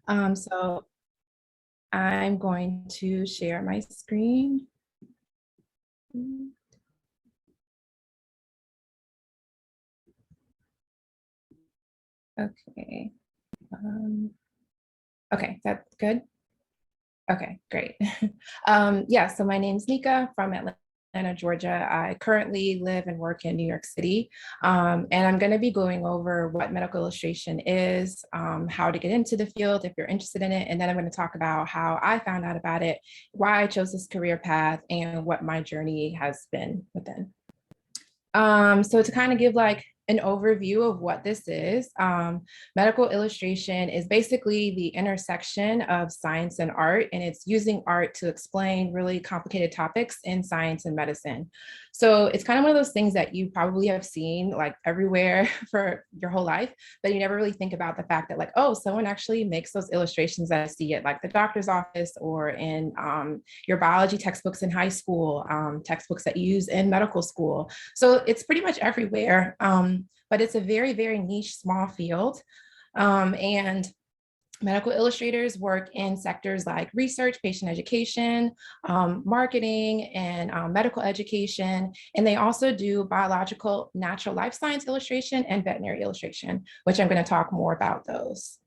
So I'm going to share my screen. Okay. Okay, that's good. Okay, great. Yeah, so my name's Nika from Atlanta, Georgia. I currently live and work in New York City, and I'm going to be going over what medical illustration is, how to get into the field if you're interested in it, and then I'm going to talk about how I found out about it, why I chose this career path, and what my journey has been within. So to kind of give like an overview of what this is, medical illustration is basically the intersection of science and art, and it's using art to explain really complicated topics in science and medicine. So it's kind of one of those things that you probably have seen like everywhere for your whole life, but you never really think about the fact that like, oh, someone actually makes those illustrations that I see at like the doctor's office or in your biology textbooks in high school, textbooks that you use in medical school. So it's pretty much everywhere, but it's a very, very niche, small field. And medical illustrators work in sectors like research, patient education, marketing, and medical education. And they also do biological, natural life science illustration and veterinary illustration, which I'm going to talk more about those.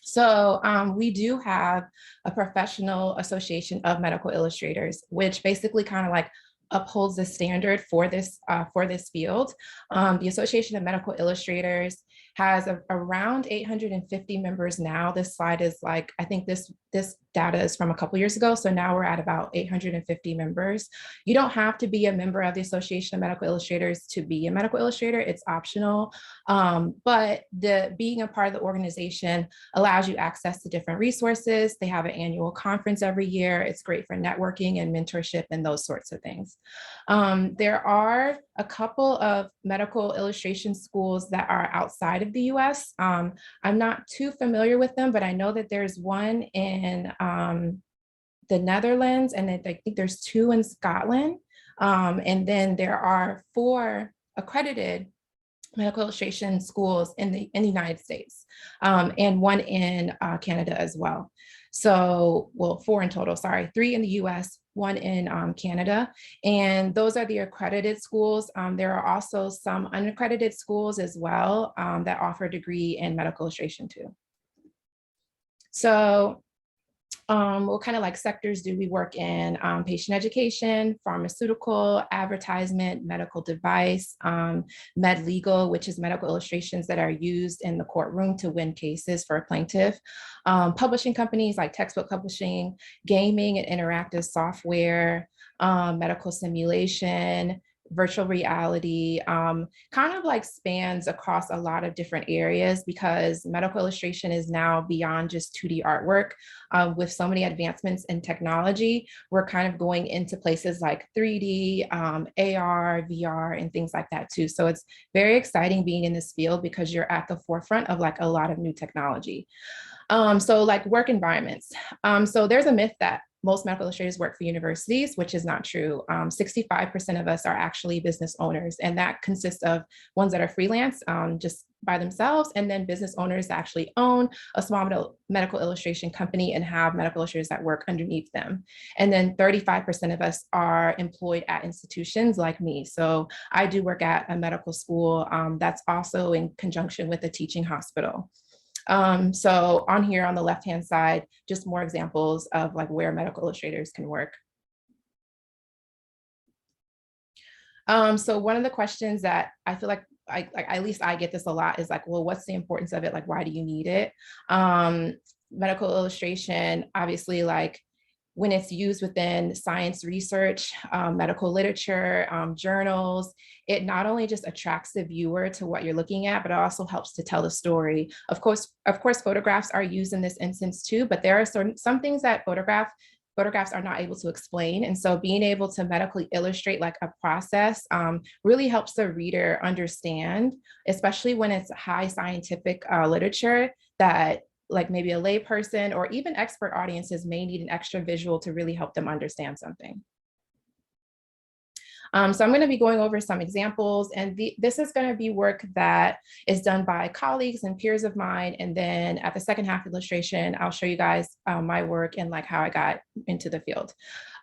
So we do have a professional association of medical illustrators, which basically kind of like upholds the standard for this field. The Association of Medical Illustrators has around 850 members now. This slide is like, I think this data is from a couple years ago. So now we're at about 850 members. You don't have to be a member of the Association of Medical Illustrators to be a medical illustrator. It's optional. But being a part of the organization allows you access to different resources. They have an annual conference every year. It's great for networking and mentorship and those sorts of things. There are a couple of medical illustration schools that are outside of the US. I'm not too familiar with them, but I know that there's one in the Netherlands, and I think there's two in Scotland. And then there are 4 accredited medical illustration schools in the United States, and one in Canada as well. So, well, 4 in total, sorry, 3 in the US, 1 in Canada. And those are the accredited schools. There are also some unaccredited schools as well that offer a degree in medical illustration too. So what kind of like sectors do we work in? Patient education, pharmaceutical, advertisement, medical device, med legal, which is medical illustrations that are used in the courtroom to win cases for a plaintiff, publishing companies like textbook publishing, gaming and interactive software, medical simulation, virtual reality, kind of like spans across a lot of different areas because medical illustration is now beyond just 2D artwork. With so many advancements in technology, we're kind of going into places like 3D, AR, VR, and things like that too. So it's very exciting being in this field because you're at the forefront of like a lot of new technology. So like work environments. So there's a myth that most medical illustrators work for universities, which is not true. 65% of us are actually business owners, and that consists of ones that are freelance just by themselves, and then business owners that actually own a small medical illustration company and have medical illustrators that work underneath them. And then 35% of us are employed at institutions like me. So I do work at a medical school that's also in conjunction with a teaching hospital. So on here on the left-hand side, just more examples of like where medical illustrators can work. So one of the questions that I feel like at least I get this a lot is like, well, what's the importance of it? Like, why do you need it? Medical illustration, obviously, like when it's used within science research, medical literature, journals, it not only just attracts the viewer to what you're looking at, but it also helps to tell the story. Of course, photographs are used in this instance too, but there are some things that photographs are not able to explain. And so being able to medically illustrate like a process really helps the reader understand, especially when it's high scientific literature that like maybe a lay person or even expert audiences may need an extra visual to really help them understand something. So I'm going to be going over some examples, and this is going to be work that is done by colleagues and peers of mine. And then at the second half illustration, I'll show you guys my work and like how I got into the field.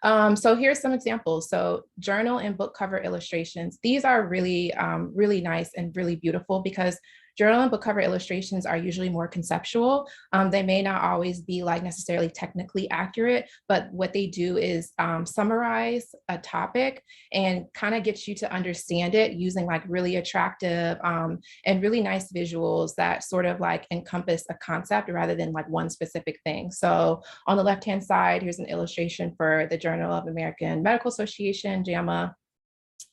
So here's some examples. So journal and book cover illustrations. These are really, really nice and really beautiful because journal and book cover illustrations are usually more conceptual. They may not always be like necessarily technically accurate, but what they do is summarize a topic and kind of get you to understand it using like really attractive and really nice visuals that sort of like encompass a concept rather than like one specific thing. So on the left-hand side, here's an illustration for the Journal of American Medical Association, JAMA.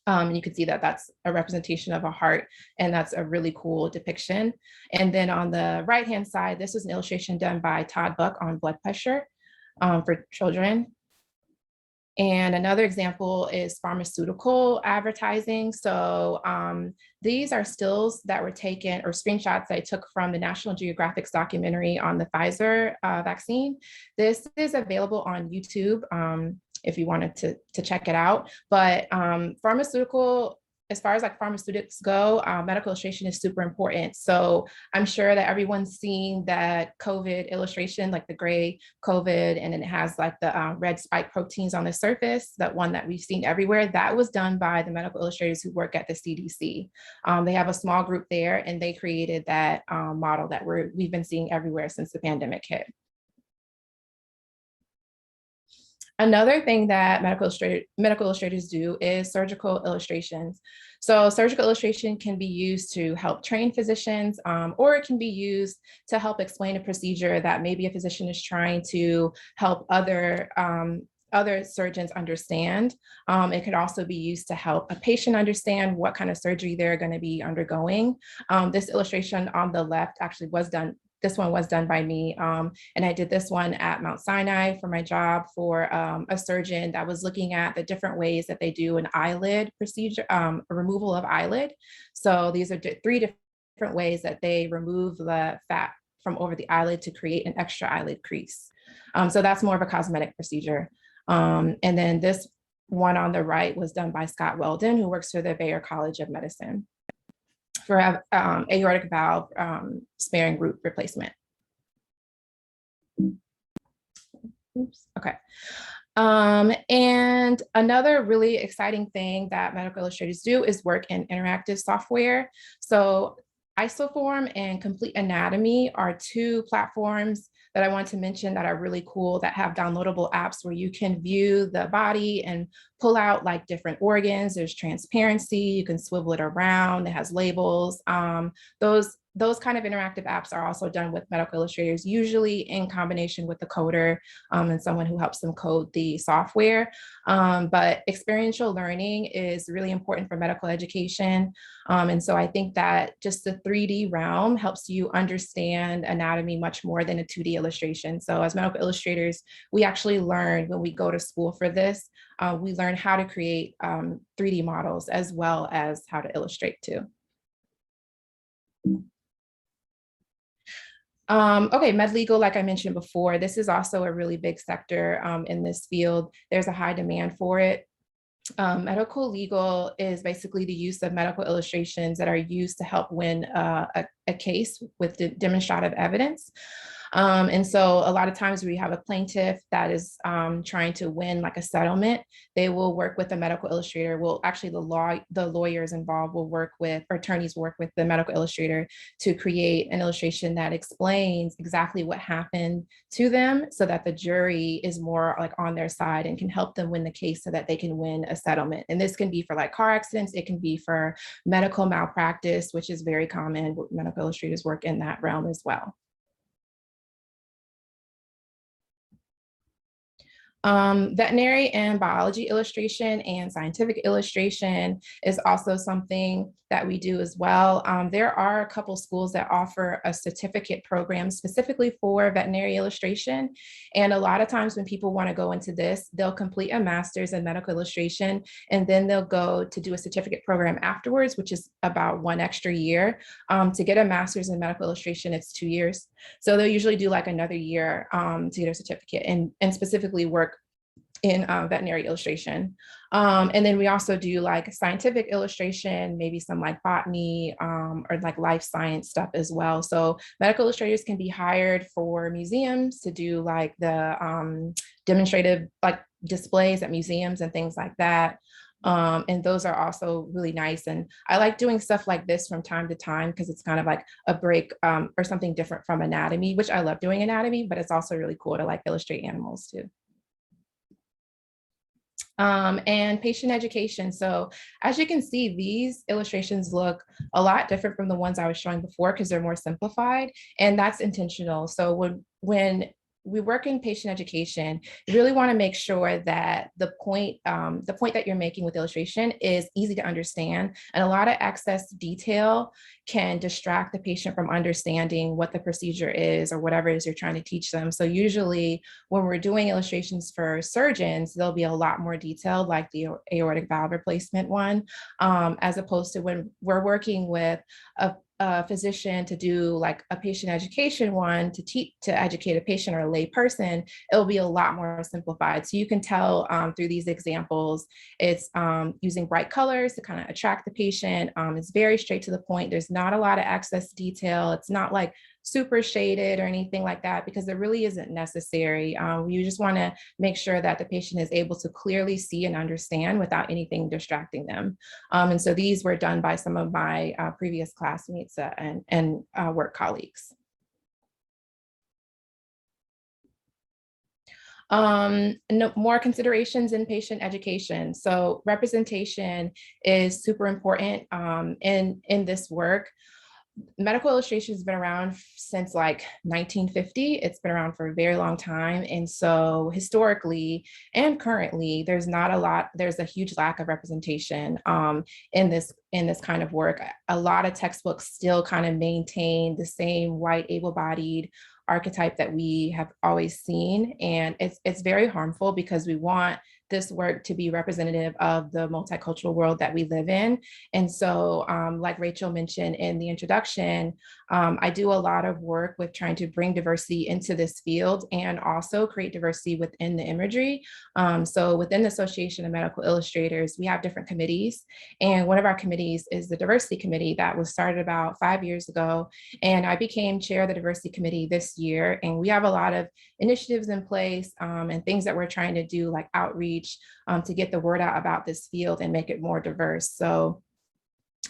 And you can see that that's a representation of a heart, and that's a really cool depiction. And then on the right-hand side, this is an illustration done by Todd Buck on blood pressure for children. And another example is pharmaceutical advertising. So these are stills that were taken or screenshots I took from the National Geographic's documentary on the Pfizer vaccine. This is available on YouTube if you wanted to check it out. But as far as like pharmaceutics go, medical illustration is super important. So I'm sure that everyone's seen that COVID illustration, like the gray COVID, and then it has like the red spike proteins on the surface, that one that we've seen everywhere. That was done by the medical illustrators who work at the CDC. They have a small group there, and they created that model that we've been seeing everywhere since the pandemic hit. Another thing that medical illustrators do is surgical illustrations. So surgical illustration can be used to help train physicians, or it can be used to help explain a procedure that maybe a physician is trying to help other surgeons understand. It could also be used to help a patient understand what kind of surgery they're going to be undergoing. This illustration on the left actually was done. This one was done by me, and I did this one at Mount Sinai for my job for a surgeon that was looking at the different ways that they do an eyelid procedure, a removal of eyelid. So these are three different ways that they remove the fat from over the eyelid to create an extra eyelid crease. So that's more of a cosmetic procedure. And then this one on the right was done by Scott Weldon, who works for the Baylor College of Medicine, for aortic valve sparing root replacement. Oops, okay. And another really exciting thing that medical illustrators do is work in interactive software. So Isoform and Complete Anatomy are two platforms that I want to mention that are really cool, that have downloadable apps where you can view the body and pull out like different organs. There's transparency, you can swivel it around, it has labels. Those kind of interactive apps are also done with medical illustrators, usually in combination with the coder and someone who helps them code the software. But experiential learning is really important for medical education. And so I think that just the 3D realm helps you understand anatomy much more than a 2D illustration. So as medical illustrators, we actually learn when we go to school for this, we learn how to create 3D models as well as how to illustrate too. Okay, med legal, like I mentioned before, this is also a really big sector in this field. There's a high demand for it. Medical legal is basically the use of medical illustrations that are used to help win a case with the demonstrative evidence. And so a lot of times we have a plaintiff that is trying to win like a settlement. They will work with a medical illustrator. Well, actually the lawyers involved will work with, or attorneys work with the medical illustrator to create an illustration that explains exactly what happened to them so that the jury is more like on their side and can help them win the case so that they can win a settlement. And this can be for like car accidents. It can be for medical malpractice, which is very common. Medical illustrators work in that realm as well. Veterinary and biology illustration and scientific illustration is also something that we do as well. There are a couple schools that offer a certificate program specifically for veterinary illustration. And a lot of times when people want to go into this, they'll complete a master's in medical illustration, and then they'll go to do a certificate program afterwards, which is about 1 extra year. To get a master's in medical illustration, it's 2 years. So they'll usually do like another year to get a certificate and specifically work in veterinary illustration. And then we also do like scientific illustration, maybe some like botany or like life science stuff as well. So medical illustrators can be hired for museums to do like the demonstrative like displays at museums and things like that. And those are also really nice. And I like doing stuff like this from time to time because it's kind of like a break or something different from anatomy, which I love doing anatomy, but it's also really cool to like illustrate animals too. And patient education. So as you can see, these illustrations look a lot different from the ones I was showing before because they're more simplified, and that's intentional. So when we work in patient education, you really want to make sure that the point that you're making with illustration is easy to understand. And a lot of excess detail can distract the patient from understanding what the procedure is or whatever it is you're trying to teach them. So usually when we're doing illustrations for surgeons, there'll be a lot more detailed, like the aortic valve replacement one, as opposed to when we're working with a physician to do like a patient education one to educate a patient or a lay person, it'll be a lot more simplified. So you can tell through these examples, it's using bright colors to kind of attract the patient. It's very straight to the point. There's not a lot of excess detail. It's not like super shaded or anything like that because it really isn't necessary. You just want to make sure that the patient is able to clearly see and understand without anything distracting them. And so these were done by some of my previous classmates and work colleagues. No, more considerations in patient education. So representation is super important in this work. Medical illustration has been around since like 1950. It's been around for a very long time. And so historically and currently, there's a huge lack of representation in this kind of work. A lot of textbooks still kind of maintain the same white, able-bodied archetype that we have always seen. And it's very harmful because we want this work to be representative of the multicultural world that we live in. And so like Rachel mentioned in the introduction, I do a lot of work with trying to bring diversity into this field and also create diversity within the imagery. So within the Association of Medical Illustrators, we have different committees. And one of our committees is the diversity committee that was started about 5 years ago. And I became chair of the diversity committee this year. And we have a lot of initiatives in place and things that we're trying to do like outreach to get the word out about this field and make it more diverse. So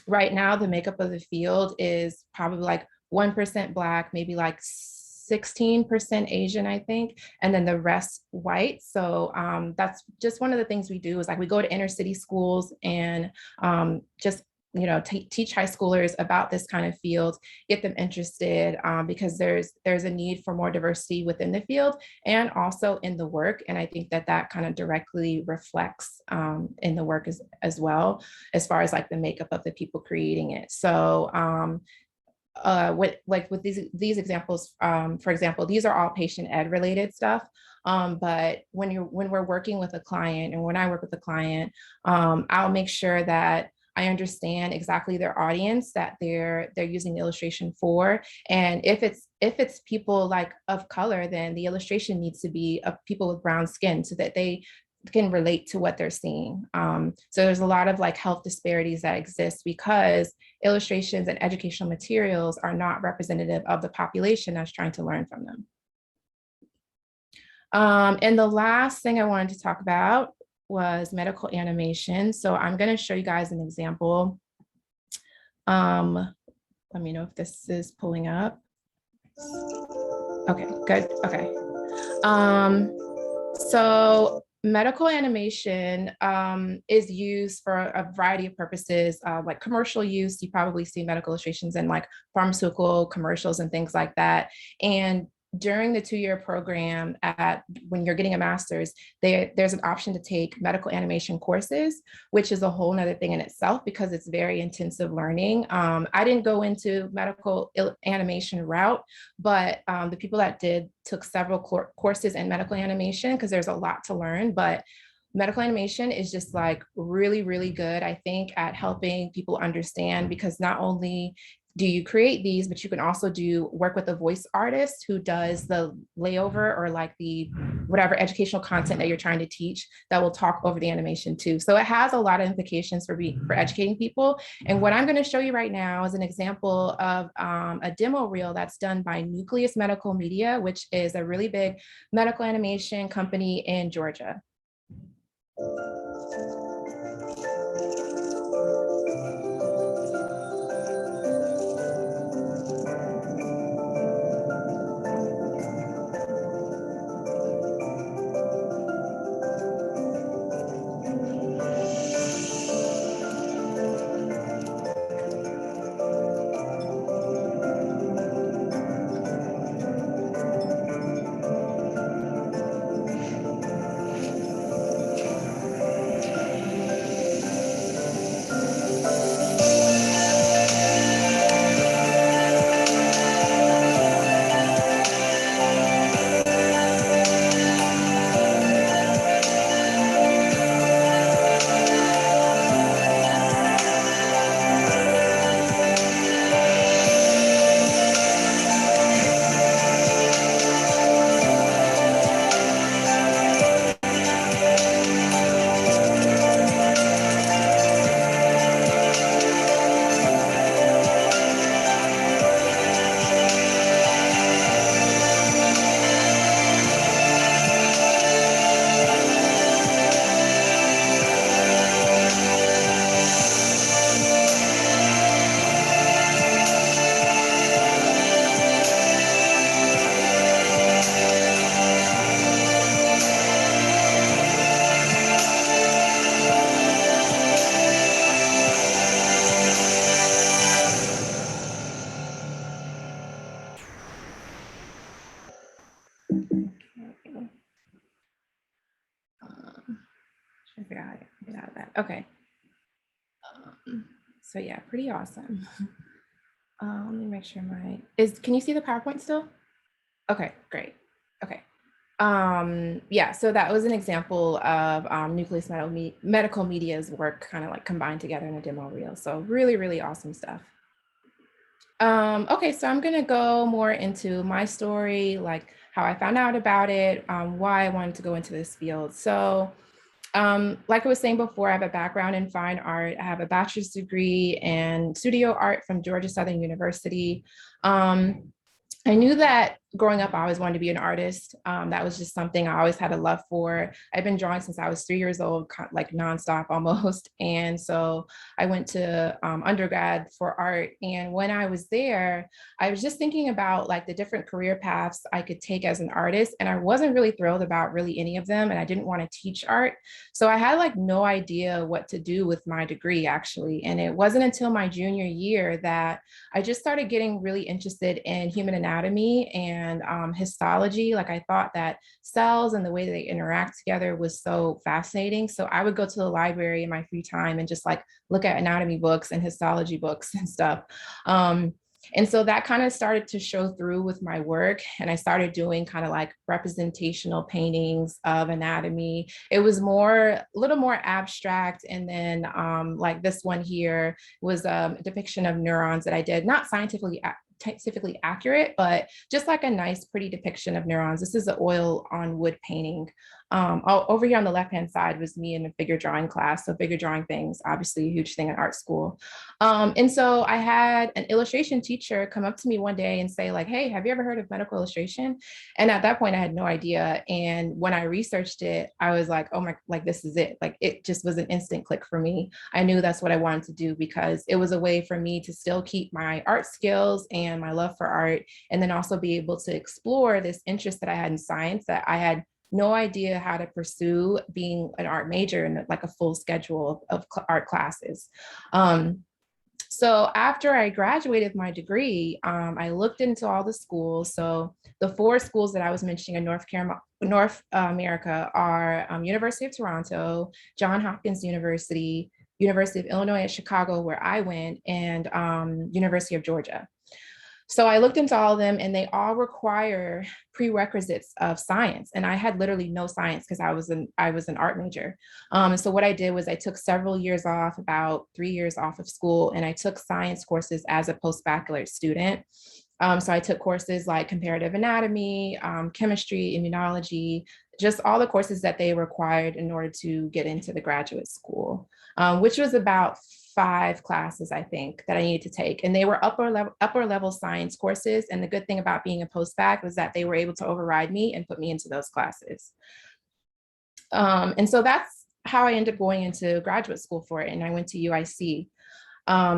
right now, the makeup of the field is probably like 1% Black, maybe like 16% Asian, I think, and then the rest white. So that's just one of the things we do is like we go to inner city schools and just teach high schoolers about this kind of field, get them interested because there's a need for more diversity within the field and also in the work. And I think that kind of directly reflects in the work as well, as far as like the makeup of the people creating it. So with these examples, for example, these are all patient ed related stuff. But when we're working with a client and when I work with a client, I'll make sure that I understand exactly their audience that they're using the illustration for. And if it's people like of color, then the illustration needs to be of people with brown skin so that they can relate to what they're seeing. So there's a lot of like health disparities that exist because illustrations and educational materials are not representative of the population that's trying to learn from them. And the last thing I wanted to talk about was medical animation. So I'm going to show you guys an example. Let me know if this is pulling up. Okay, good. Okay. So medical animation is used for a variety of purposes, like commercial use. You probably see medical illustrations in like pharmaceutical commercials and things like that. And during the 2-year program when you're getting a master's, there's an option to take medical animation courses, which is a whole nother thing in itself because it's very intensive learning. I didn't go into medical animation route, but the people that did took several courses in medical animation because there's a lot to learn. But medical animation is just like really, really good, I think, at helping people understand because not only do you create these, but you can also work with a voice artist who does the layover or like the whatever educational content that you're trying to teach that will talk over the animation too. So it has a lot of implications for educating people. And what I'm going to show you right now is an example of a demo reel that's done by Nucleus Medical Media, which is a really big medical animation company in Georgia. I forgot how to get out of that. Okay. So yeah, pretty awesome. Let me make sure can you see the PowerPoint still? Okay, great. Okay. Yeah, so that was an example of Nucleus Medical Media's work kind of like combined together in a demo reel. So really, really awesome stuff. Okay, so I'm gonna go more into my story, like how I found out about it, why I wanted to go into this field. So like I was saying before, I have a background in fine art. I have a bachelor's degree in studio art from Georgia Southern University. I knew that growing up, I always wanted to be an artist. That was just something I always had a love for. I've been drawing since I was 3 years old, like nonstop almost. And so I went to undergrad for art. And when I was there, I was just thinking about like the different career paths I could take as an artist. And I wasn't really thrilled about really any of them. And I didn't want to teach art. So I had like no idea what to do with my degree actually. And it wasn't until my junior year that I just started getting really interested in human anatomy and histology. Like I thought that cells and the way that they interact together was so fascinating. So I would go to the library in my free time and just like look at anatomy books and histology books and stuff. And so that kind of started to show through with my work. And I started doing kind of like representational paintings of anatomy. It was a little more abstract. And then like this one here was a depiction of neurons that I did, not scientifically accurate, but just like a nice, pretty depiction of neurons. This is an oil on wood painting. Over here on the left-hand side was me in a figure drawing class. So figure drawing things, obviously a huge thing in art school. And so I had an illustration teacher come up to me one day and say like, hey, have you ever heard of medical illustration? And at that point I had no idea. And when I researched it, I was like, oh my, like this is it. Like it just was an instant click for me. I knew that's what I wanted to do because it was a way for me to still keep my art skills and my love for art, and then also be able to explore this interest that I had in science that I had no idea how to pursue being an art major and like a full schedule of art classes. So after I graduated my degree, I looked into all the schools. So the 4 schools that I was mentioning in North America are University of Toronto, Johns Hopkins University, University of Illinois at Chicago, where I went, and University of Georgia. So I looked into all of them and they all require prerequisites of science. And I had literally no science because I was an art major. And so what I did was I took several years off, about 3 years off of school, and I took science courses as a post-baccalaureate student. So I took courses like comparative anatomy, chemistry, immunology, just all the courses that they required in order to get into the graduate school, which was about 5 classes, I think, that I needed to take. And they were upper level science courses. And the good thing about being a post-bac was that they were able to override me and put me into those classes. And so that's how I ended up going into graduate school for it. And I went to UIC.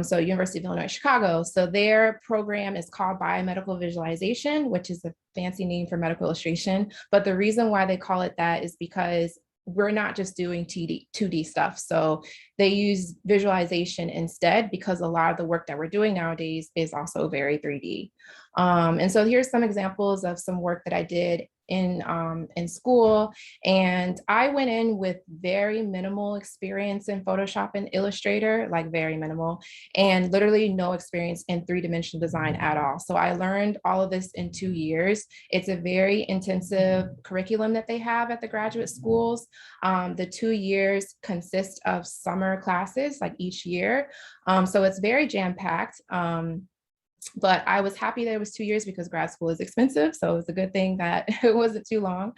So University of Illinois, Chicago. So their program is called Biomedical Visualization, which is a fancy name for medical illustration. But the reason why they call it that is because we're not just doing 2D stuff. So they use visualization instead, because a lot of the work that we're doing nowadays is also very 3D. And so here's some examples of some work that I did in school. And I went in with very minimal experience in Photoshop and Illustrator, like very minimal, and literally no experience in three-dimensional design at all. So I learned all of this in 2 years. It's a very intensive curriculum that they have at the graduate schools. The 2 years consist of summer classes, like each year. So it's very jam-packed. But I was happy that it was 2 years because grad school is expensive. So it's a good thing that it wasn't too long.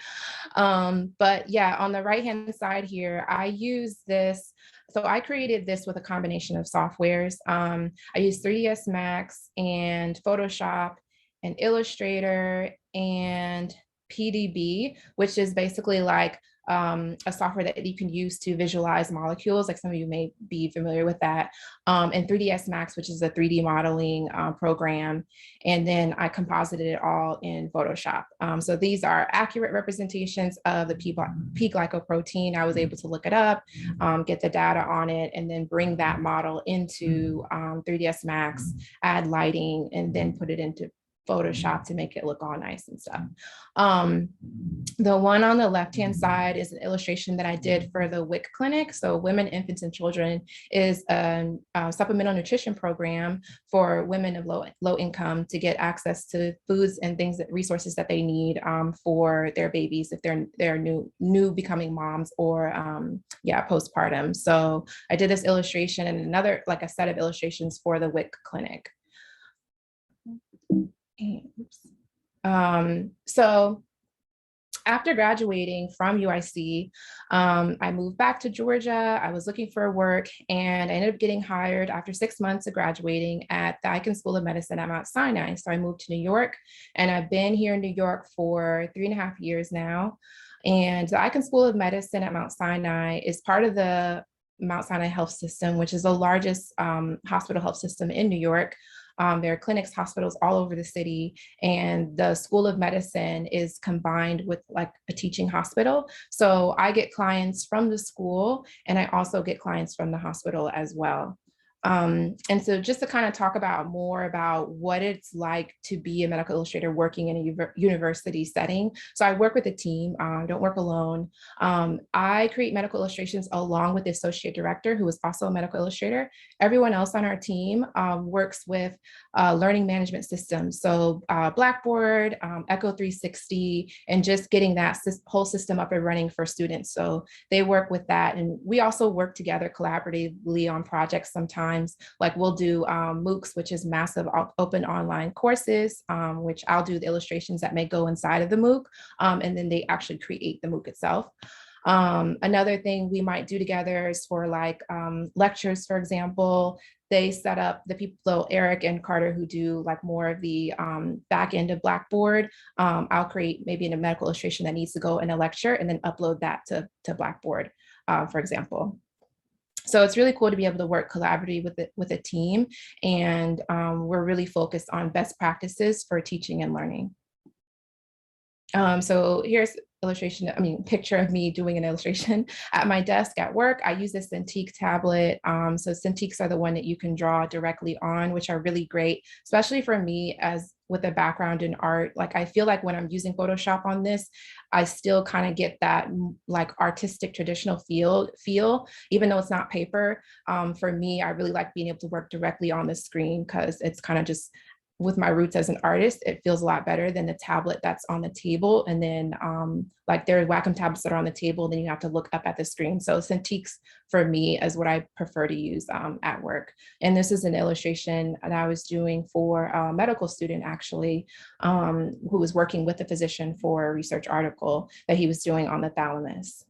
But yeah, on the right-hand side here, I use this. So I created this with a combination of softwares. I use 3ds Max and Photoshop and Illustrator and PDB, which is basically like a software that you can use to visualize molecules, like some of you may be familiar with that, and 3ds Max, which is a 3D modeling program. And then I composited it all in Photoshop. So these are accurate representations of the P glycoprotein. I was able to look it up, get the data on it, and then bring that model into 3ds Max, add lighting, and then put it into Photoshop to make it look all nice and stuff. The one on the left-hand side is an illustration that I did for the WIC clinic. So Women, Infants, and Children is a supplemental nutrition program for women of low income to get access to foods and things, that resources that they need for their babies if they're new becoming moms or postpartum. So I did this illustration and another, like a set of illustrations for the WIC clinic. So after graduating from UIC, I moved back to Georgia. I was looking for work and I ended up getting hired after 6 months of graduating at the Icahn School of Medicine at Mount Sinai. So I moved to New York and I've been here in New York for 3.5 years now. And the Icahn School of Medicine at Mount Sinai is part of the Mount Sinai Health System, which is the largest hospital health system in New York. There are clinics, hospitals all over the city, and the School of Medicine is combined with like a teaching hospital. So I get clients from the school and I also get clients from the hospital as well. And so just to kind of talk about more about what it's like to be a medical illustrator working in a university setting. So I work with a team, don't work alone. I create medical illustrations along with the associate director, who is also a medical illustrator. Everyone else on our team works with learning management systems. So Blackboard, Echo 360, and just getting that whole system up and running for students. So they work with that. And we also work together collaboratively on projects sometimes. Like we'll do MOOCs, which is massive open online courses, which I'll do the illustrations that may go inside of the MOOC, and then they actually create the MOOC itself. Another thing we might do together is for like lectures, for example. They set up the people, Eric and Carter, who do like more of the back end of Blackboard. I'll create maybe in a medical illustration that needs to go in a lecture and then upload that to Blackboard, for example. So it's really cool to be able to work collaboratively with a team. And we're really focused on best practices for teaching and learning. So here's picture of me doing an illustration at my desk at work. I use this Cintiq tablet. So Cintiqs are the one that you can draw directly on, which are really great, especially for me as with a background in art. Like I feel like when I'm using Photoshop on this, I still kind of get that like artistic traditional feel, even though it's not paper. For me, I really like being able to work directly on the screen because it's kind of just with my roots as an artist, it feels a lot better than the tablet that's on the table. And then like there are Wacom tablets that are on the table, then you have to look up at the screen. So Cintiqs for me is what I prefer to use at work. And this is an illustration that I was doing for a medical student actually, who was working with a physician for a research article that he was doing on the thalamus.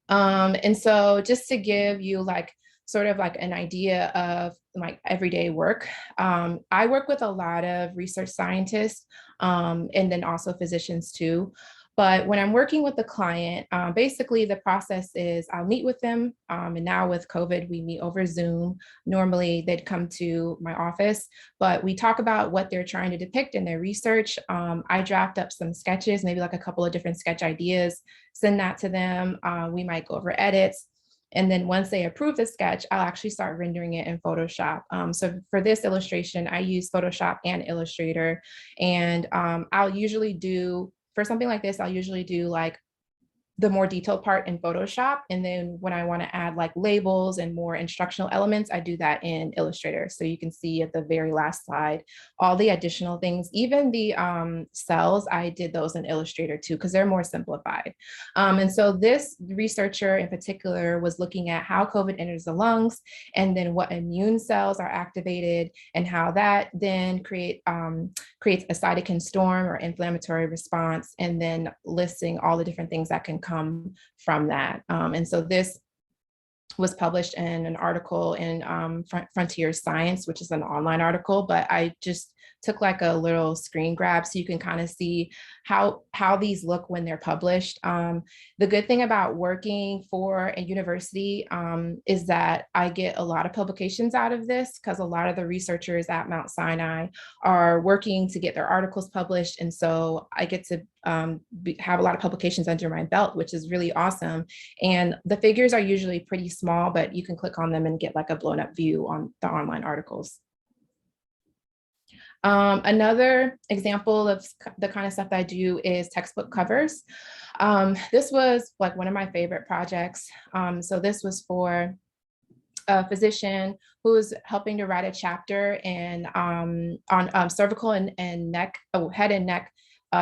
And so just to give you like sort of like an idea of my everyday work, I work with a lot of research scientists and then also physicians too. But when I'm working with the client, basically the process is I'll meet with them. And now with COVID, we meet over Zoom. Normally they'd come to my office, but we talk about what they're trying to depict in their research. I draft up some sketches, maybe like a couple of different sketch ideas, send that to them. We might go over edits. And then once they approve the sketch, I'll actually start rendering it in Photoshop. So for this illustration, I use Photoshop and Illustrator. And I'll usually do, for something like this, I'll usually do like the more detailed part in Photoshop. And then when I want to add like labels and more instructional elements, I do that in Illustrator. So you can see at the very last slide, all the additional things, even the cells, I did those in Illustrator too, because they're more simplified. And so this researcher in particular was looking at how COVID enters the lungs and then what immune cells are activated and how that then creates a cytokine storm or inflammatory response, and then listing all the different things that can come from that. And so this was published in an article in Frontier Science, which is an online article, but I just took like a little screen grab so you can kind of see how these look when they're published. The good thing about working for a university is that I get a lot of publications out of this, because a lot of the researchers at Mount Sinai are working to get their articles published. And so I get to have a lot of publications under my belt, which is really awesome. And the figures are usually pretty small, but you can click on them and get like a blown up view on the online articles. Another example of the kind of stuff that I do is textbook covers. This was like one of my favorite projects. So this was for a physician who was helping to write a chapter on cervical and neck, head and neck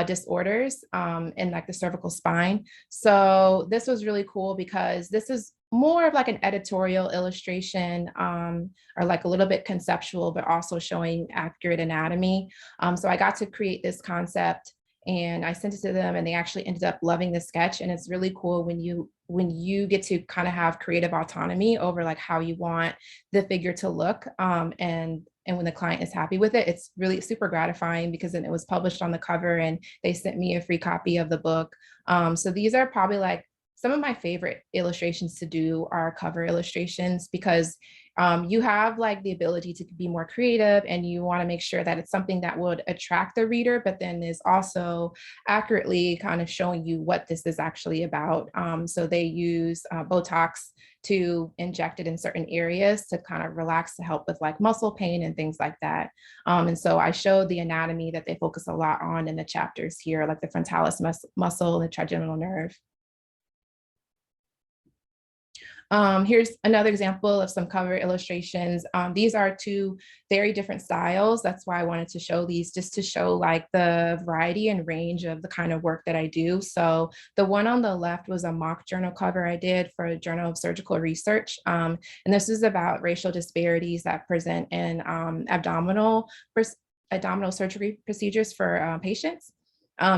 disorders in like the cervical spine. So this was really cool because this is more of like an editorial illustration or like a little bit conceptual, but also showing accurate anatomy. So I got to create this concept and I sent it to them, and they actually ended up loving the sketch. And it's really cool when you get to kind of have creative autonomy over like how you want the figure to look. And when the client is happy with it, it's really super gratifying, because then it was published on the cover and they sent me a free copy of the book. So these are probably like some of my favorite illustrations to do are cover illustrations, because you have like the ability to be more creative, and you want to make sure that it's something that would attract the reader, but then is also accurately kind of showing you what this is actually about. So they use Botox to inject it in certain areas to kind of relax, to help with like muscle pain and things like that. And so I showed the anatomy that they focus a lot on in the chapters here, like the frontalis muscle, the trigeminal nerve. Here's another example of some cover illustrations. These are two very different styles. That's why I wanted to show these, just to show like the variety and range of the kind of work that I do. So the one on the left was a mock journal cover I did for a Journal of Surgical Research. And this is about racial disparities that present in abdominal surgery procedures for patients.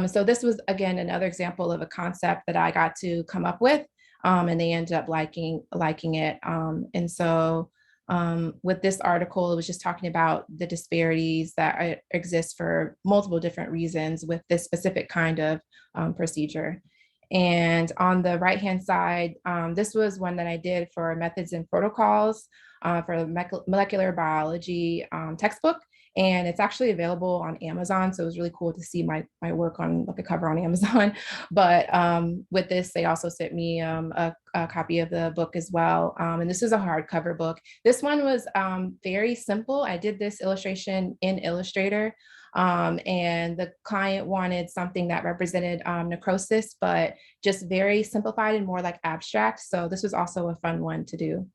So this was, again, another example of a concept that I got to come up with. And they ended up liking it. And so with this article, it was just talking about the disparities that exist for multiple different reasons with this specific kind of procedure. And on the right-hand side, this was one that I did for methods and protocols for the molecular biology textbook. And it's actually available on Amazon. So it was really cool to see my work on like a cover on Amazon. But with this, they also sent me a copy of the book as well. And this is a hardcover book. This one was very simple. I did this illustration in Illustrator. And the client wanted something that represented necrosis, but just very simplified and more like abstract. So this was also a fun one to do.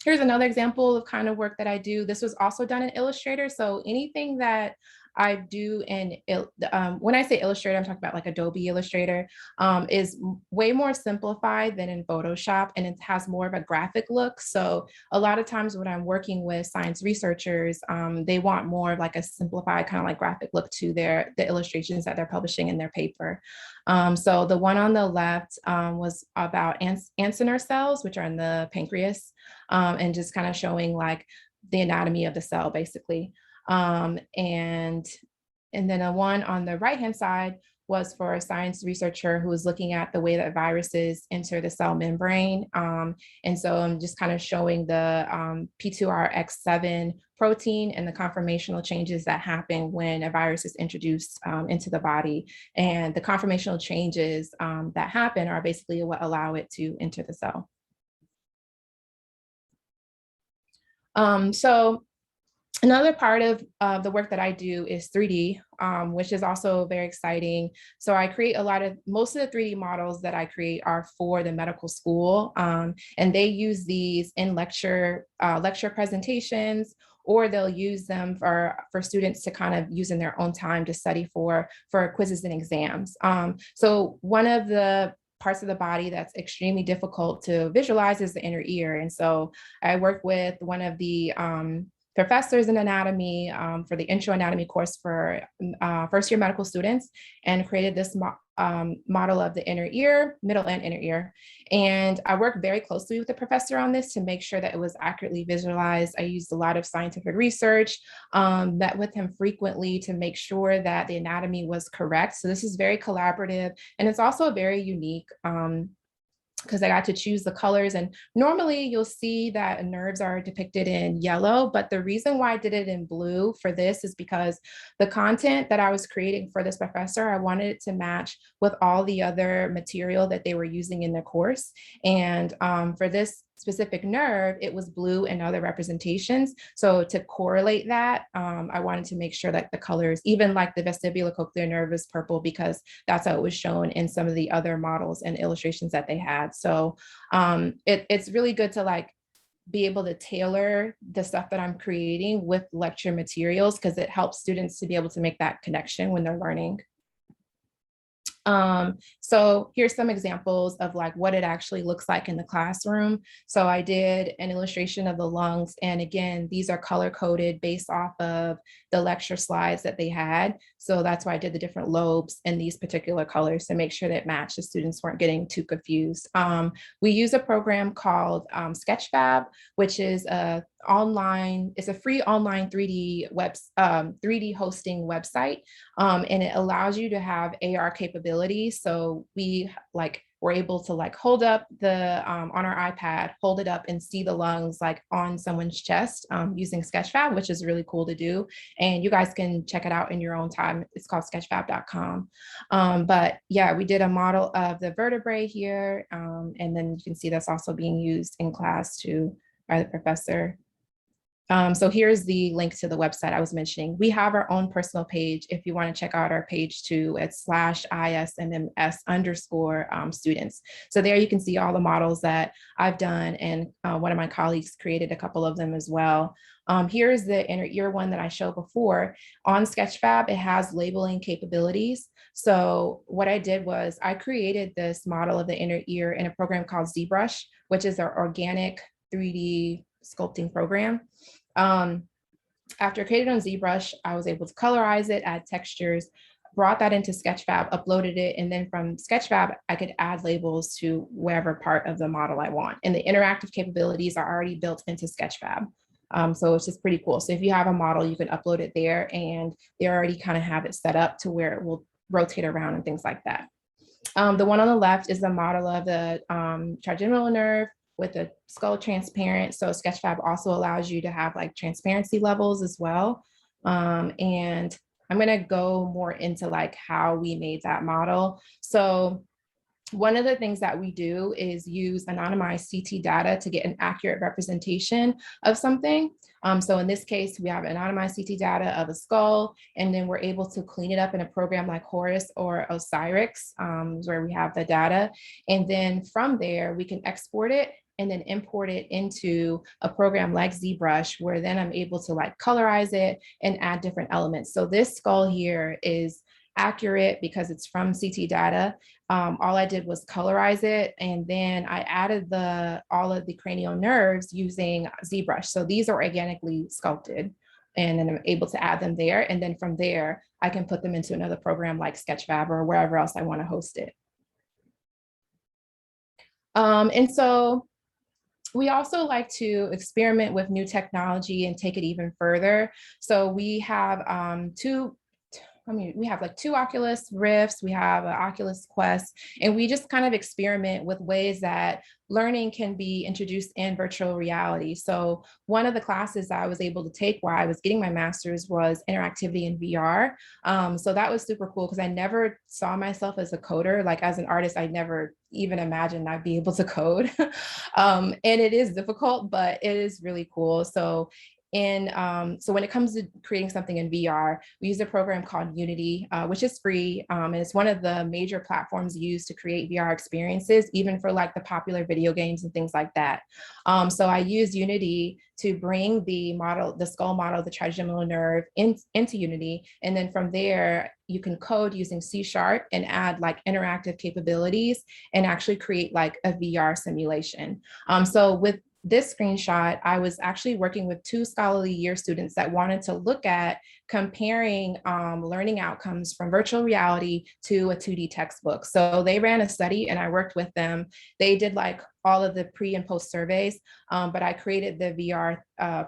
Here's another example of kind of work that I do. This was also done in Illustrator. So anything that I do in, when I say Illustrator, I'm talking about like Adobe Illustrator, is way more simplified than in Photoshop, and it has more of a graphic look. So a lot of times when I'm working with science researchers, they want more of like a simplified kind of like graphic look to the illustrations that they're publishing in their paper. So the one on the left was about acinar cells, which are in the pancreas, and just kind of showing like the anatomy of the cell, basically. And then the one on the right-hand side was for a science researcher who was looking at the way that viruses enter the cell membrane. And so I'm just kind of showing the P2RX7 protein and the conformational changes that happen when a virus is introduced into the body. And the conformational changes that happen are basically what allow it to enter the cell. So another part of the work that I do is 3D, which is also very exciting. So I create most of the 3D models that I create are for the medical school, and they use these in lecture presentations, or they'll use them for students to kind of use in their own time to study for quizzes and exams. So one of the parts of the body that's extremely difficult to visualize is the inner ear. And so I work with one of the professors in anatomy for the intro anatomy course for first year medical students, and created this model of the inner ear, middle and inner ear. And I worked very closely with the professor on this to make sure that it was accurately visualized. I used a lot of scientific research, met with him frequently to make sure that the anatomy was correct. So this is very collaborative, and it's also very unique because I got to choose the colors. And normally you'll see that nerves are depicted in yellow, but the reason why I did it in blue for this is because the content that I was creating for this professor, I wanted it to match with all the other material that they were using in the course. And for this specific nerve, it was blue and other representations. So to correlate that, I wanted to make sure that the colors, even like the vestibulocochlear nerve is purple, because that's how it was shown in some of the other models and illustrations that they had. So it's really good to like be able to tailor the stuff that I'm creating with lecture materials, because it helps students to be able to make that connection when they're learning. So here's some examples of like what it actually looks like in the classroom. So I did an illustration of the lungs. And again, these are color coded based off of the lecture slides that they had. So that's why I did the different lobes in these particular colors to make sure that it matched. The students weren't getting too confused. We use a program called Sketchfab, which is it's a free online 3D hosting website, and it allows you to have AR capabilities. So we're able to like hold up on our iPad, hold it up and see the lungs like on someone's chest using Sketchfab, which is really cool to do. And you guys can check it out in your own time. It's called sketchfab.com. But yeah, we did a model of the vertebrae here. And then you can see that's also being used in class too by the professor. So here's the link to the website I was mentioning. We have our own personal page if you want to check out our page too. It's /ISNMS_students. So there you can see all the models that I've done, and one of my colleagues created a couple of them as well. Here's the inner ear one that I showed before. On Sketchfab, it has labeling capabilities. So what I did was I created this model of the inner ear in a program called ZBrush, which is our organic 3D sculpting program. After created on ZBrush, I was able to colorize it, add textures, brought that into Sketchfab, uploaded it, and then from Sketchfab, I could add labels to wherever part of the model I want. And the interactive capabilities are already built into Sketchfab. So it's just pretty cool. So if you have a model, you can upload it there, and they already kind of have it set up to where it will rotate around and things like that. The one on the left is the model of the trigeminal nerve with the skull transparent. So Sketchfab also allows you to have like transparency levels as well. And I'm gonna go more into like how we made that model. So one of the things that we do is use anonymized CT data to get an accurate representation of something. So in this case, we have anonymized CT data of a skull, and then we're able to clean it up in a program like Horus or Osiris, where we have the data. And then from there, we can export it and then import it into a program like ZBrush, where then I'm able to like colorize it and add different elements. So this skull here is accurate because it's from CT data. All I did was colorize it, and then I added all of the cranial nerves using ZBrush. So these are organically sculpted, and then I'm able to add them there. And then from there, I can put them into another program like Sketchfab or wherever else I want to host it. And so we also like to experiment with new technology and take it even further. So we have we have like 2 Oculus Rifts, we have an Oculus Quest, and we just kind of experiment with ways that learning can be introduced in virtual reality. So one of the classes that I was able to take while I was getting my master's was interactivity in VR. So that was super cool because I never saw myself as a coder. Like as an artist, I never even imagined I'd be able to code. And it is difficult, but it is really cool. So when it comes to creating something in VR, we use a program called Unity, which is free. And it's one of the major platforms used to create VR experiences, even for like the popular video games and things like that. So I use Unity to bring the skull model, the trigeminal nerve into Unity. And then from there, you can code using C# and add like interactive capabilities and actually create like a VR simulation. So with this screenshot, I was actually working with 2 scholarly year students that wanted to look at comparing learning outcomes from virtual reality to a 2D textbook. So they ran a study and I worked with them. They did like all of the pre and post surveys, but I created the VR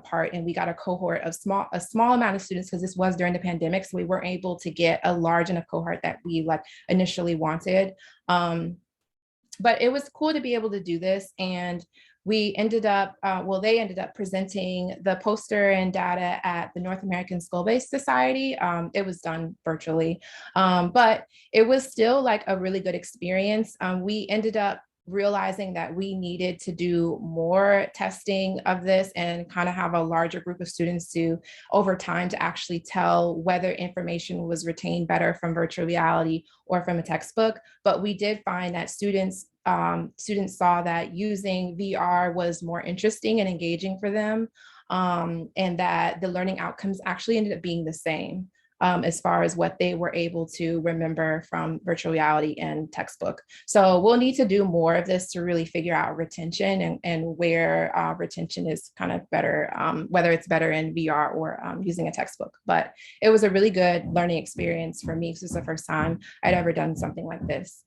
part, and we got a cohort of a small amount of students because this was during the pandemic. So we weren't able to get a large enough cohort that we like initially wanted. But it was cool to be able to do this. And we ended up, they ended up presenting the poster and data at the North American Skull-Based Society. It was done virtually, but it was still like a really good experience. We ended up realizing that we needed to do more testing of this and kind of have a larger group of students to, over time, to actually tell whether information was retained better from virtual reality or from a textbook. But we did find that students saw that using VR was more interesting and engaging for them, and that the learning outcomes actually ended up being the same as far as what they were able to remember from virtual reality and textbook. So we'll need to do more of this to really figure out retention and where retention is kind of better, whether it's better in VR or using a textbook. But it was a really good learning experience for me. This was the first time I'd ever done something like this.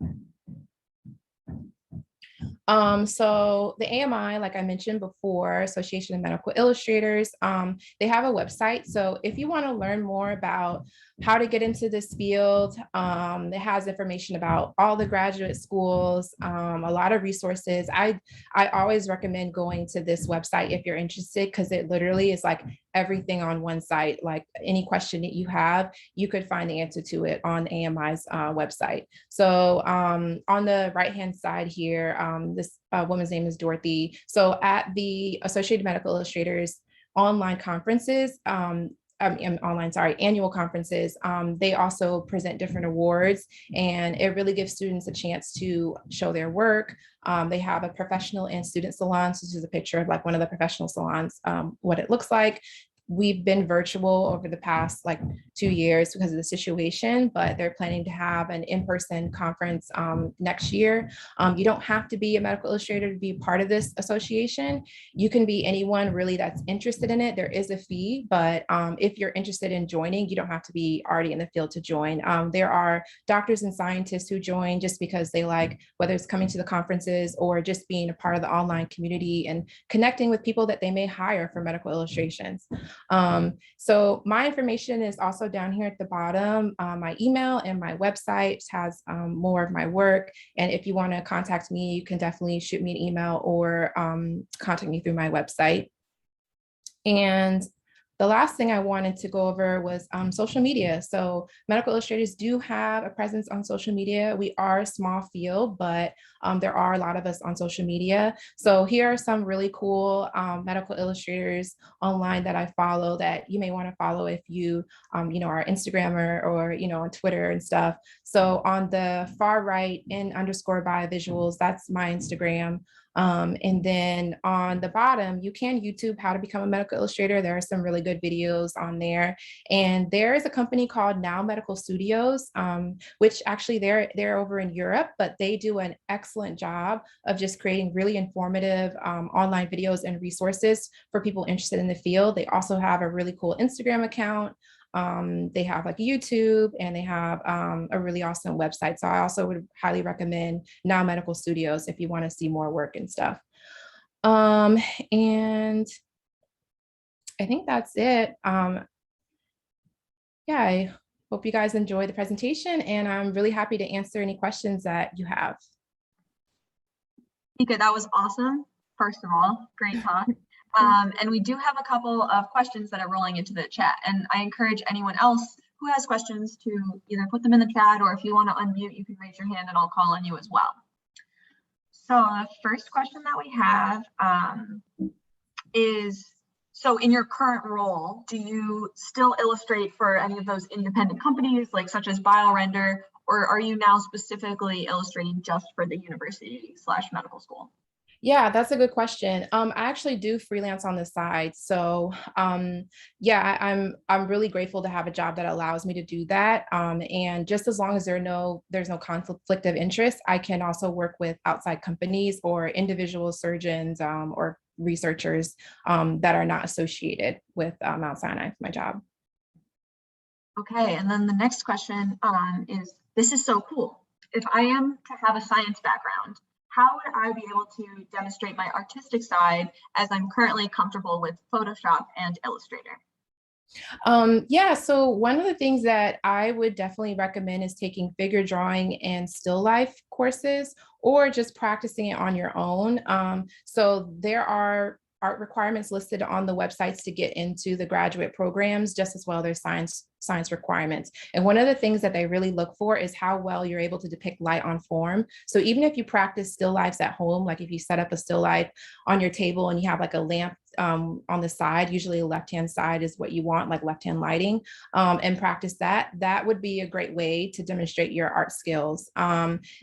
So the AMI, like I mentioned before, Association of Medical Illustrators, they have a website. So if you want to learn more about how to get into this field, it has information about all the graduate schools, a lot of resources. I always recommend going to this website if you're interested, because it literally is like everything on one site. Like any question that you have, you could find the answer to it on AMI's website. So on the right-hand side here, this woman's name is Dorothy. So at the Associated Medical Illustrators online conferences, annual conferences, they also present different awards, and it really gives students a chance to show their work. They have a professional and student salon. So this is a picture of like one of the professional salons, what it looks like. We've been virtual over the past like 2 years because of the situation, but they're planning to have an in-person conference next year. You don't have to be a medical illustrator to be part of this association. You can be anyone really that's interested in it. There is a fee, but if you're interested in joining, you don't have to be already in the field to join. There are doctors and scientists who join just because they like, whether it's coming to the conferences or just being a part of the online community and connecting with people that they may hire for medical illustrations. So my information is also down here at the bottom. My email and my website has more of my work. And if you want to contact me, you can definitely shoot me an email or contact me through my website. And the last thing I wanted to go over was social media. So medical illustrators do have a presence on social media. We are a small field, but there are a lot of us on social media. So here are some really cool medical illustrators online that I follow that you may want to follow if you, are Instagrammer or, on Twitter and stuff. So on the far right, _Biovisuals, that's my Instagram. And then on the bottom, you can YouTube how to become a medical illustrator. There are some really good videos on there. And there is a company called Now Medical Studios, which actually they're over in Europe, but they do an excellent job of just creating really informative online videos and resources for people interested in the field. They also have a really cool Instagram account. They have like YouTube, and they have a really awesome website. So I also would highly recommend Now Medical Studios if you want to see more work and stuff. And I think that's it. Yeah, I hope you guys enjoy the presentation, and I'm really happy to answer any questions that you have. Nika, that was awesome. First of all, great talk. And we do have a couple of questions that are rolling into the chat, and I encourage anyone else who has questions to either put them in the chat, or if you want to unmute, you can raise your hand and I'll call on you as well. So the first question that we have is, so in your current role, do you still illustrate for any of those independent companies, like such as BioRender, or are you now specifically illustrating just for the university/medical school? Yeah, that's a good question. I actually do freelance on the side. So yeah, I'm really grateful to have a job that allows me to do that. And just as long as there's no conflict of interest, I can also work with outside companies or individual surgeons or researchers that are not associated with Mount Sinai for my job. Okay, and then the next question is, this is so cool. If I am to have a science background, how would I be able to demonstrate my artistic side, as I'm currently comfortable with Photoshop and Illustrator? Yeah, so one of the things that I would definitely recommend is taking figure drawing and still life courses, or just practicing it on your own. So there are art requirements listed on the websites to get into the graduate programs, just as well there's science requirements. And one of the things that they really look for is how well you're able to depict light on form. So even if you practice still lifes at home, like if you set up a still life on your table and you have like a lamp on the side, usually the left-hand side is what you want, like left-hand lighting, and practice that would be a great way to demonstrate your art skills.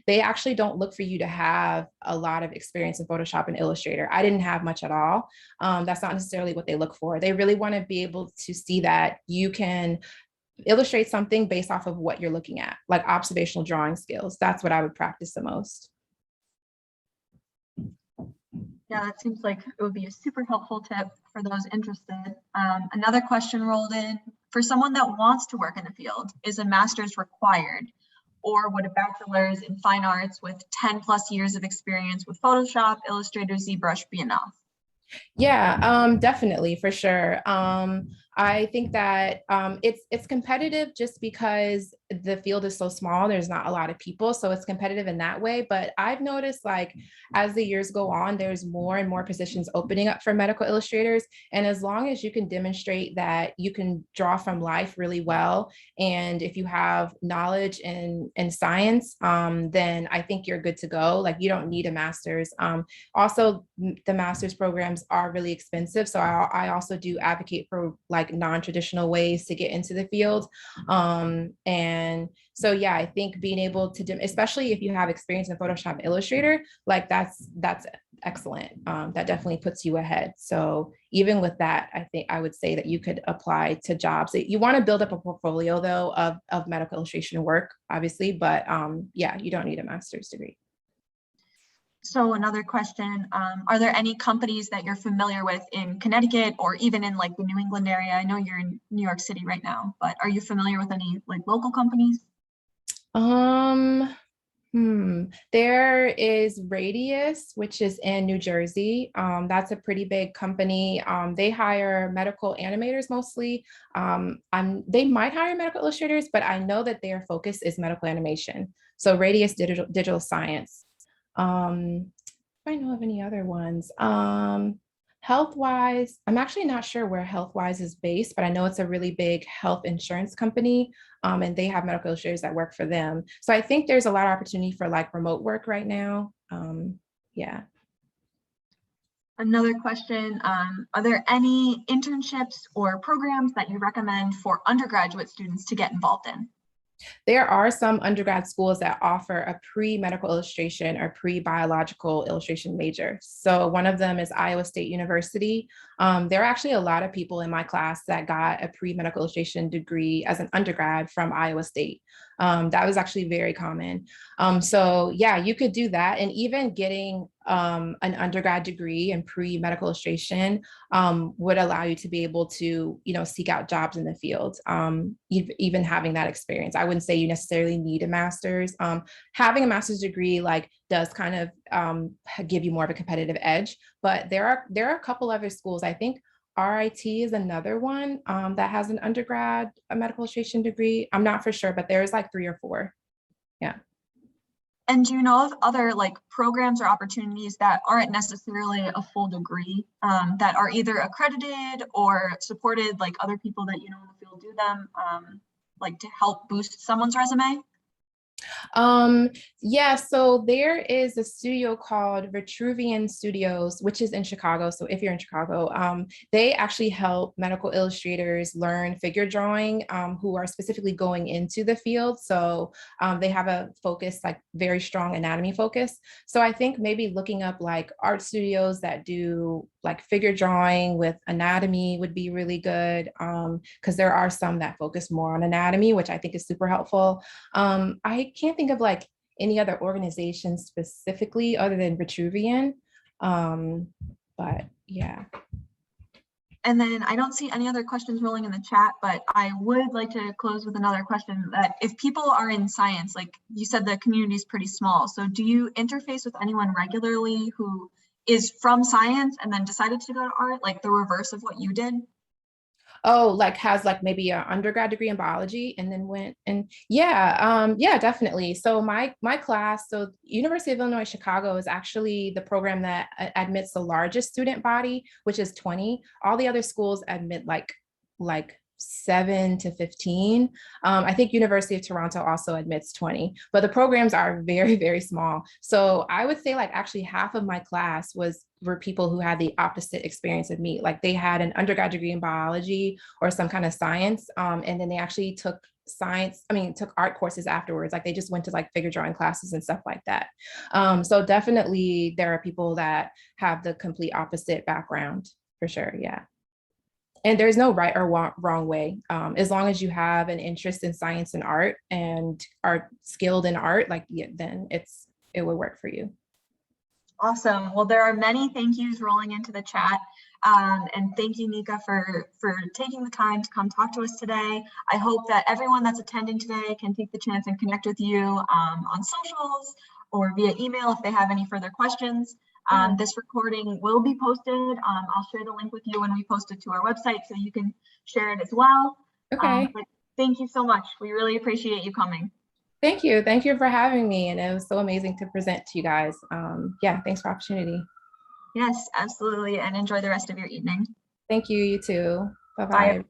They actually don't look for you to have a lot of experience in Photoshop and Illustrator. I didn't have much at all. That's not necessarily what they look for. They really want to be able to see that you can illustrate something based off of what you're looking at, like observational drawing skills. That's what I would practice the most. Yeah, that seems like it would be a super helpful tip for those interested. Another question rolled in: for someone that wants to work in the field, is a master's required, or would a bachelor's in fine arts with 10+ years of experience with Photoshop, Illustrator, ZBrush be enough? Yeah, definitely, for sure. I think that it's competitive just because the field is so small. There's not a lot of people, so it's competitive in that way. But I've noticed, like, as the years go on, there's more and more positions opening up for medical illustrators. And as long as you can demonstrate that you can draw from life really well, and if you have knowledge in science, then I think you're good to go. Like, you don't need a master's. Also, the master's programs are really expensive, so I also do advocate for like non-traditional ways to get into the field. And so yeah, I think being able to do, especially if you have experience in Photoshop and Illustrator, like that's excellent. That definitely puts you ahead. So even with that, I think I would say that you could apply to jobs. You want to build up a portfolio though of medical illustration work, obviously, but yeah, you don't need a master's degree. So another question, are there any companies that you're familiar with in Connecticut, or even in like the New England area? I know you're in New York City right now, but are you familiar with any like local companies? There is Radius, which is in New Jersey. That's a pretty big company. They hire medical animators mostly. They might hire medical illustrators, but I know that their focus is medical animation. So Radius Digital Science. I know of any other ones. Healthwise, I'm actually not sure where Healthwise is based, but I know it's a really big health insurance company, and they have medical illustrators that work for them. So I think there's a lot of opportunity for like remote work right now. Yeah. Another question, are there any internships or programs that you recommend for undergraduate students to get involved in? There are some undergrad schools that offer a pre-medical illustration or pre-biological illustration major. So one of them is Iowa State University. There are actually a lot of people in my class that got a pre-medical illustration degree as an undergrad from Iowa State. That was actually very common. So yeah, you could do that. And even getting an undergrad degree in pre-medical illustration would allow you to be able to, seek out jobs in the field, even having that experience. I wouldn't say you necessarily need a master's. Having a master's degree does kind of give you more of a competitive edge, but there are a couple other schools. I think RIT is another one that has an undergrad a medical illustration degree. I'm not for sure, but there's like 3 or 4. Yeah. And do you know of other programs or opportunities that aren't necessarily a full degree that are either accredited or supported, like other people that in the field do them, to help boost someone's resume? Yeah, so there is a studio called Vitruvian Studios, which is in Chicago. So if you're in Chicago, they actually help medical illustrators learn figure drawing who are specifically going into the field. So they have a focus, very strong anatomy focus. So I think maybe looking up art studios that do figure drawing with anatomy would be really good, because there are some that focus more on anatomy, which I think is super helpful. I can't think of any other organization specifically other than Vitruvian, but yeah. And then I don't see any other questions rolling in the chat, but I would like to close with another question that if people are in science, like you said, the community is pretty small. So do you interface with anyone regularly who is from science and then decided to go to art, like the reverse of what you did? Oh, has maybe an undergrad degree in biology and then went and yeah, definitely. So my class, so University of Illinois Chicago is actually the program that admits the largest student body, which is 20. All the other schools admit like 7 to 15. I think University of Toronto also admits 20, but the programs are very, very small. So I would say actually half of my class were people who had the opposite experience of me. They had an undergrad degree in biology or some kind of science. And then they actually took art courses afterwards. They just went to figure drawing classes and stuff like that. So definitely there are people that have the complete opposite background for sure. Yeah. And there's no right or wrong way. As long as you have an interest in science and art and are skilled in art, then it would work for you. Awesome. Well, there are many thank yous rolling into the chat. And thank you, Nika, for taking the time to come talk to us today. I hope that everyone that's attending today can take the chance and connect with you on socials or via email if they have any further questions. This recording will be posted. I'll share the link with you when we post it to our website so you can share it as well. Okay. But thank you so much. We really appreciate you coming. Thank you. Thank you for having me. And it was so amazing to present to you guys. Yeah, thanks for the opportunity. Yes, absolutely. And enjoy the rest of your evening. Thank you. You too. Bye-bye. Bye.